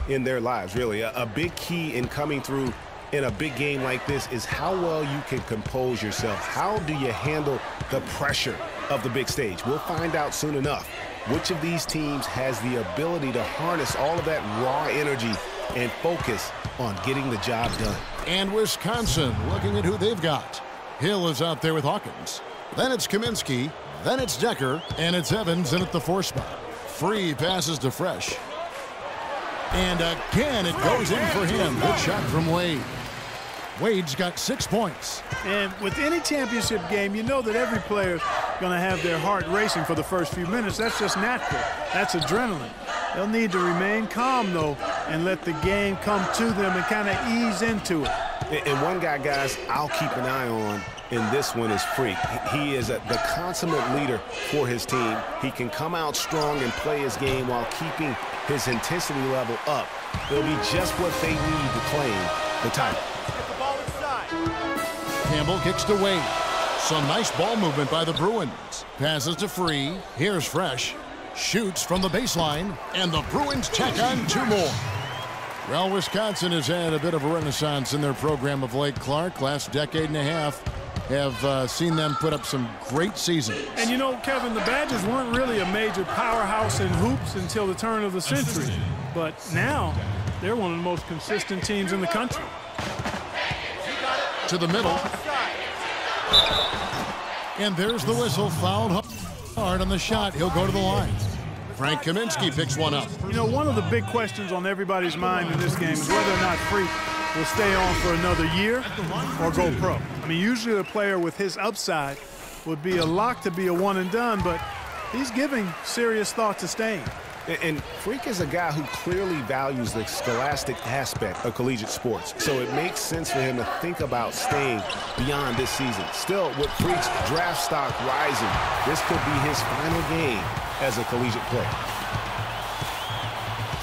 in their lives, really. A big key in coming through in a big game like this is how well you can compose yourself. How do you handle the pressure of the big stage? We'll find out soon enough which of these teams has the ability to harness all of that raw energy and focus on getting the job done. And Wisconsin looking at who they've got. Hill is out there with Hawkins. Then it's Kaminsky. Then it's Decker. And it's Evans in at the 4 spot. Free passes to Fresh. And again, it goes in for him. Good shot from Wade. Wade's got 6 points. And with any championship game, you know that every player's going to have their heart racing for the first few minutes. That's just natural. That's adrenaline. They'll need to remain calm, though, and let the game come to them and kind of ease into it. And one guy, guys, I'll keep an eye on in this one is Freak. He is the consummate leader for his team. He can come out strong and play his game while keeping his intensity level up. It'll be just what they need to claim the title. Get the ball inside. Campbell kicks to Wade. Some nice ball movement by the Bruins. Passes to Free. Here's Fresh. Shoots from the baseline. And the Bruins check on 2 more. Well, Wisconsin has had a bit of a renaissance in their program of late, Clark. Last decade and a half have seen them put up some great seasons. And you know, Kevin, the Badgers weren't really a major powerhouse in hoops until the turn of the century. But now, they're one of the most consistent teams in the country. To the middle. And there's the whistle. Fouled hard on the shot. He'll go to the line. Frank Kaminsky picks one up. You know, one of the big questions on everybody's mind in this game is whether or not Freak will stay on for another year or go pro. I mean, usually a player with his upside would be a lock to be a one and done, but he's giving serious thought to staying. And Freak is a guy who clearly values the scholastic aspect of collegiate sports, so it makes sense for him to think about staying beyond this season. Still, with Freak's draft stock rising, this could be his final game as a collegiate player.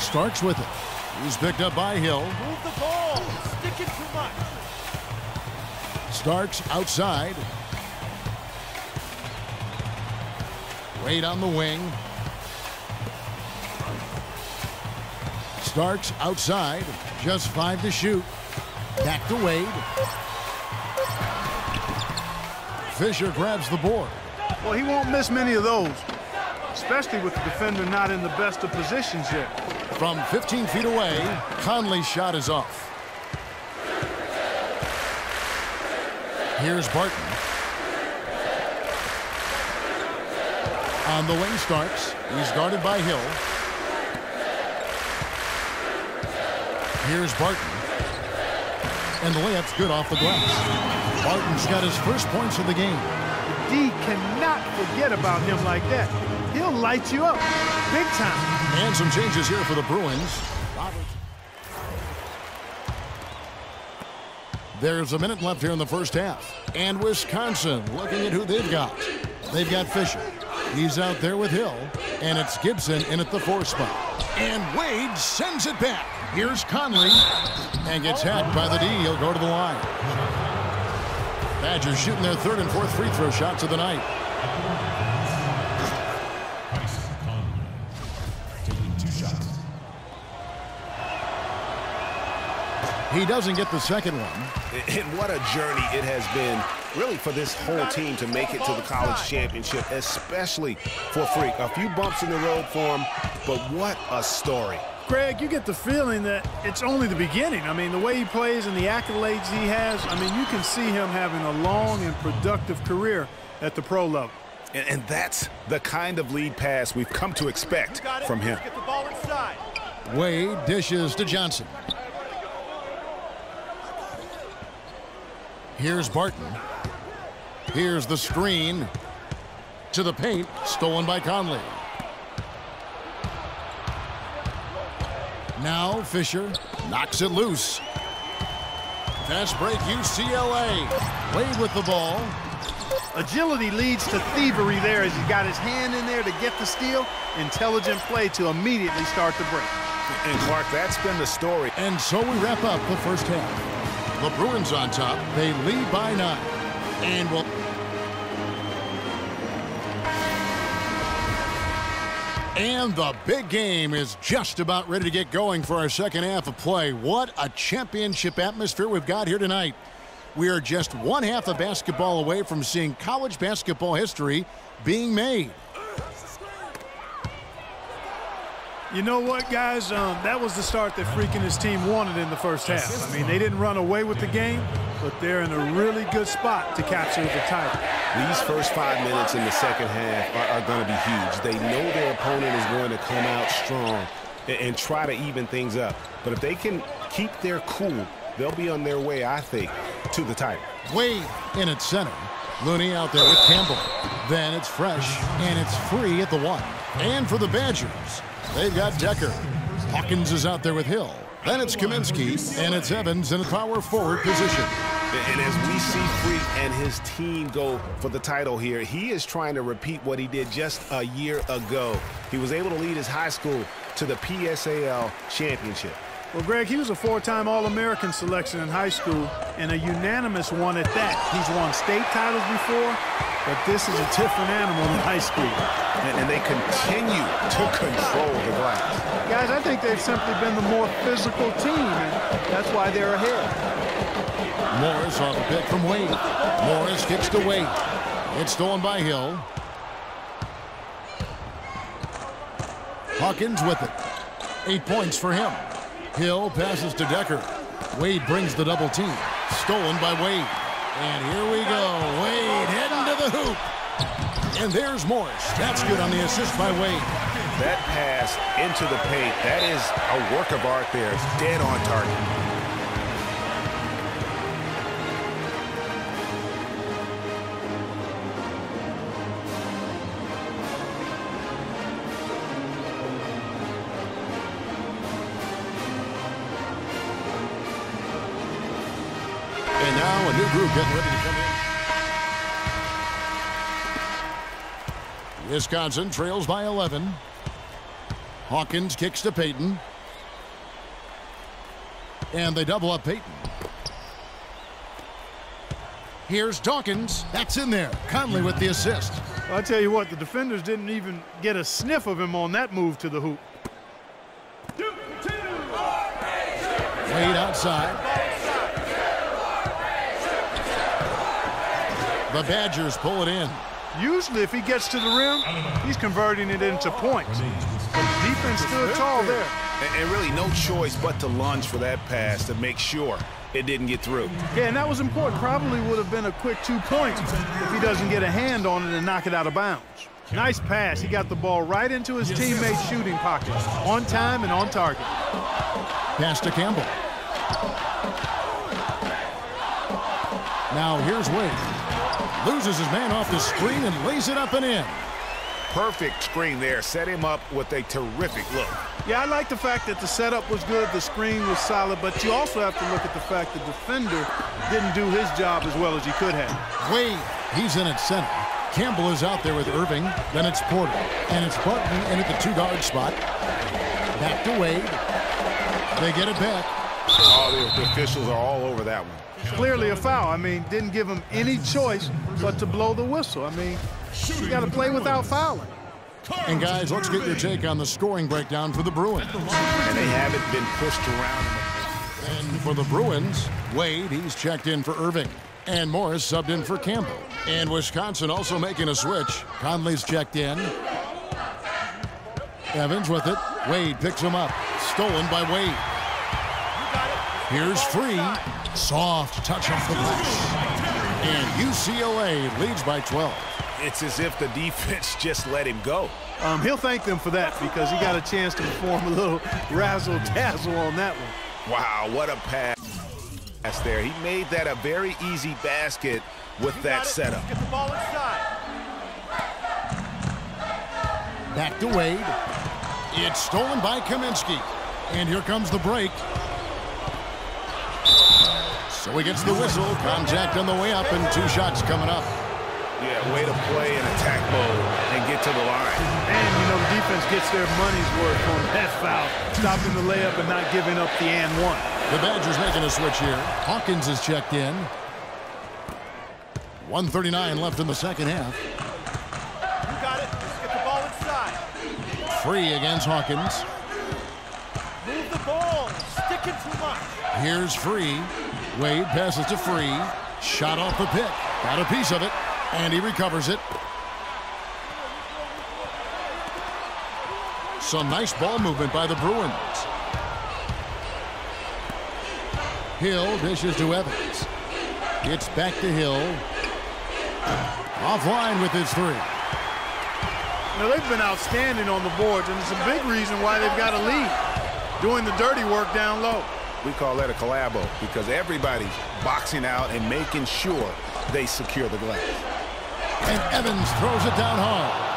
Starks with it. He's picked up by Hill. Move the ball. Sticking too much. Starks outside. Wade on the wing. Starks outside. Just 5 to shoot. Back to Wade. Fisher grabs the board. Well, he won't miss many of those, especially with the defender not in the best of positions yet. From 15 feet away, Conley's shot is off. Here's Barton. On the wing, Starks. He's guarded by Hill. Here's Barton. And the layup's good off the glass. Barton's got his first points of the game. The D cannot forget about him like that. He'll light you up big time. And some changes here for the Bruins. There's a minute left here in the first half. And Wisconsin looking at who they've got. They've got Fisher. He's out there with Hill. And it's Gibson in at the 4 spot. And Wade sends it back. Here's Conley. And gets hacked by the D. He'll go to the line. Badgers shooting their 3rd and 4th free throw shots of the night. He doesn't get the second one. And what a journey it has been, really, for this whole team to make it to the college championship, especially for Freak. A few bumps in the road for him, but what a story. Greg, you get the feeling that it's only the beginning. I mean, the way he plays and the accolades he has, I mean, you can see him having a long and productive career at the pro level. And that's the kind of lead pass we've come to expect from him. Get the ball inside. Wade dishes to Johnson. Here's Barton. Here's the screen. To the paint. Stolen by Conley. Now Fisher knocks it loose. Fast break UCLA. Wade with the ball. Agility leads to thievery there as he got his hand in there to get the steal. Intelligent play to immediately start the break. And Clark, that's been the story. And so we wrap up the first half. The Bruins on top. They lead by 9. And will. And the big game is just about ready to get going for our second half of play. What a championship atmosphere we've got here tonight. We are just one half of basketball away from seeing college basketball history being made. You know what, guys? That was the start that Freak and his team wanted in the first half. I mean, they didn't run away with the game, but they're in a really good spot to capture the title. These first 5 minutes in the second half are going to be huge. They know their opponent is going to come out strong and try to even things up. But if they can keep their cool, they'll be on their way, I think, to the title. Wade in at center. Looney out there with Campbell. Then it's Fresh, and it's Free at the 1. And for the Badgers, they've got Decker. Hawkins is out there with Hill. Then it's Kaminsky, and it's Evans in the power forward position. And as we see Freak and his team go for the title here, he is trying to repeat what he did just a year ago. He was able to lead his high school to the PSAL championship. Well, Greg, he was a 4-time All-American selection in high school and a unanimous one at that. He's won state titles before, but this is a different animal in high school. And they continue to control the glass. Guys, I think they've simply been the more physical team, and that's why they're ahead. Morris off a pick from Wade. Morris kicks to Wade. It's stolen by Hill. Hawkins with it. 8 points for him. Hill passes to Decker. Wade brings the double team. Stolen by Wade. And here we go. Wade heading to the hoop. And there's Morris. That's good on the assist by Wade. That pass into the paint, that is a work of art there. It's dead on target. And now a new group getting ready to come in. Wisconsin trails by 11. Hawkins kicks to Payton. And they double up Payton. Here's Dawkins. That's in there. Conley with the assist. Well, I tell you what, the defenders didn't even get a sniff of him on that move to the hoop. Wade outside. The Badgers pull it in. Usually if he gets to the rim, he's converting it into points. But the defense stood tall there. And really no choice but to lunge for that pass to make sure it didn't get through. Yeah, and that was important. Probably would have been a quick 2 points if he doesn't get a hand on it and knock it out of bounds. Nice pass. He got the ball right into his teammate's shooting pocket. On time and on target. Pass to Campbell. Now here's Wade. Loses his man off the screen and lays it up and in. Perfect screen there. Set him up with a terrific look. Yeah, I like the fact that the setup was good, the screen was solid, but you also have to look at the fact the defender didn't do his job as well as he could have. Wade, he's in at center. Campbell is out there with Irving. Then it's Porter. And it's Barton in at the 2-guard spot. Back to Wade. They get it back. Oh, the officials are all over that one. Clearly a foul. I mean, didn't give him any choice but to blow the whistle. I mean, you got to play without fouling. And guys, let's get your take on the scoring breakdown for the Bruins. And they haven't been pushed around. And for the Bruins, Wade, he's checked in for Irving. And Morris subbed in for Campbell. And Wisconsin also making a switch. Conley's checked in. Evans with it. Wade picks him up. Stolen by Wade. Here's Free. Soft touch off the glass. And UCLA leads by 12. It's as if the defense just let him go. He'll thank them for that because he got a chance to perform a little razzle-dazzle on that one. Wow, what a pass there. He made that a very easy basket with that setup. Get the ball inside. Back to Wade. It's stolen by Kaminsky. And here comes the break. So he gets the whistle. Contact on the way up and 2 shots coming up. Yeah, way to play in attack mode and get to the line. And, you know, the defense gets their money's worth on that foul. Stopping the layup and not giving up the and one. The Badgers making a switch here. Hawkins is checked in. 1:39 left in the second half. You got it. Let's get the ball inside. Free against Hawkins. Move the ball. Sticking too much. Here's Free. Wade passes to Free. Shot off the pick. Got a piece of it. And he recovers it. Some nice ball movement by the Bruins. Hill dishes to Evans. It's back to Hill. Offline with his three. Now, they've been outstanding on the boards, and it's a big reason why they've got a lead. Doing the dirty work down low. We call that a collabo because everybody's boxing out and making sure they secure the glass. And Evans throws it down hard.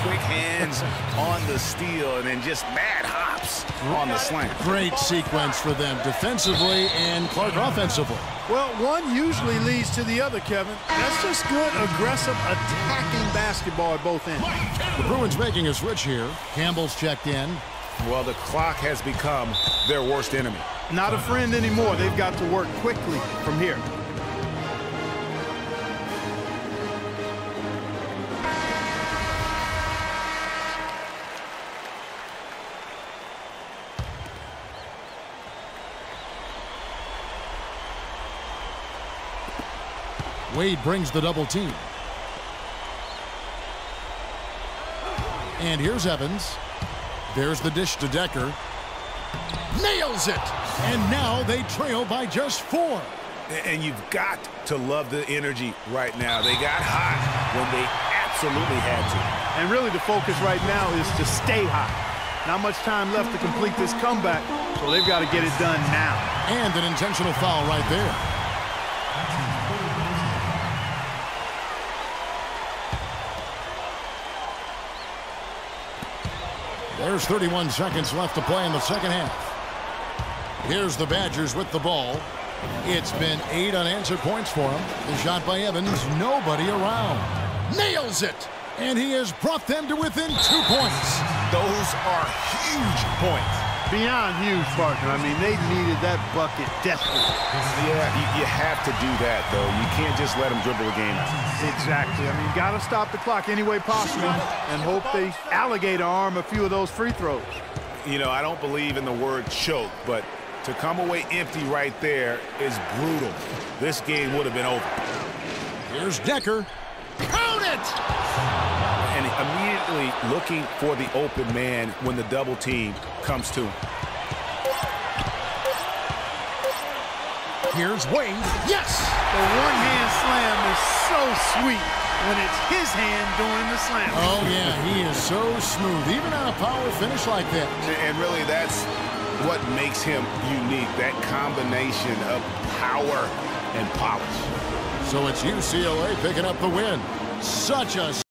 Quick hands on the steal and then just mad hops on the slant. Great sequence for them defensively and Clark offensively. Well, one usually leads to the other, Kevin. That's just good, aggressive, attacking basketball at both ends. The Bruins making a switch here. Campbell's checked in. Well, the clock has become their worst enemy. Not a friend anymore. They've got to work quickly from here. Wade brings the double team. And here's Evans. There's the dish to Decker. Nails it! And now they trail by just 4. And you've got to love the energy right now. They got hot when they absolutely had to. And really the focus right now is to stay hot. Not much time left to complete this comeback, so they've got to get it done now. And an intentional foul right there. There's 31 seconds left to play in the second half. Here's the Badgers with the ball. It's been 8 unanswered points for them. The shot by Evans, nobody around. Nails it! And he has brought them to within 2 points. Those are huge points. Beyond huge, partner. I mean, they needed that bucket desperately. Yeah, you have to do that, though. You can't just let them dribble the game out. Exactly. I mean, got to stop the clock any way possible and hope they alligator arm a few of those free throws. You know, I don't believe in the word choke, but to come away empty right there is brutal. This game would have been over. Here's Decker. Count it! And immediately looking for the open man when the double team comes to him. Here's Wade. Yes! The one-hand slam is so sweet when it's his hand doing the slam. Oh, yeah, he is so smooth, even on a power finish like that. And really, that's what makes him unique, that combination of power and polish. So it's UCLA picking up the win. Such a